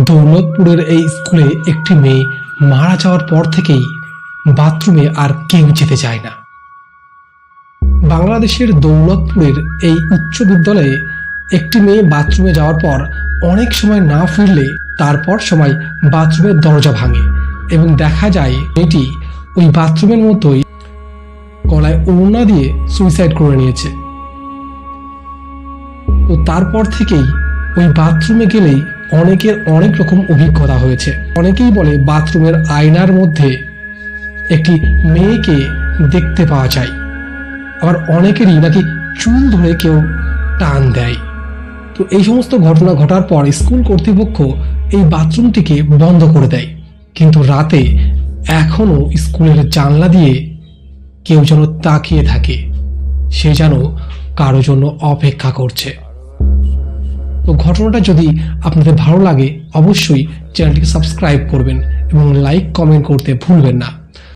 দৌলতপুরের এই স্কুলে একটি মেয়ে মারা যাওয়ার পর থেকেই বাথরুমে আর কেউ যেতে চায় না। বাংলাদেশের দৌলতপুরের এই উচ্চ বিদ্যালয়ে একটি মেয়ে বাথরুমে যাওয়ার পর অনেক সময় না ফিরলে তারপর সময় বাথরুমের দরজা ভাঙে এবং দেখা যায় মেয়েটি ওই বাথরুমের মতোই গলায় ওড়না দিয়ে সুইসাইড করে নিয়েছে। তো তারপর থেকেই ওই বাথরুমে গেলেই অনেকের অনেক রকম অভিজ্ঞতা হয়েছে। অনেকেই বলে বাথরুমের আয়নার মধ্যে একটি মেয়েকে দেখতে পাওয়া যায়, আবার অনেকেরই নাকি চুল ধরে কেউ টান দেয়। তো এই সমস্ত ঘটনা ঘটার পর স্কুল কর্তৃপক্ষ এই বাথরুমটিকে বন্ধ করে দেয়, কিন্তু রাতে এখনো স্কুলের জানলা দিয়ে কেউ যেন তাকিয়ে থাকে, সে যেন কারো জন্য অপেক্ষা করছে। তো ঘটনাটা যদি আপনাদের ভালো লাগে অবশ্যই চ্যানেলটিকে সাবস্ক্রাইব করবেন এবং লাইক কমেন্ট করতে ভুলবেন না।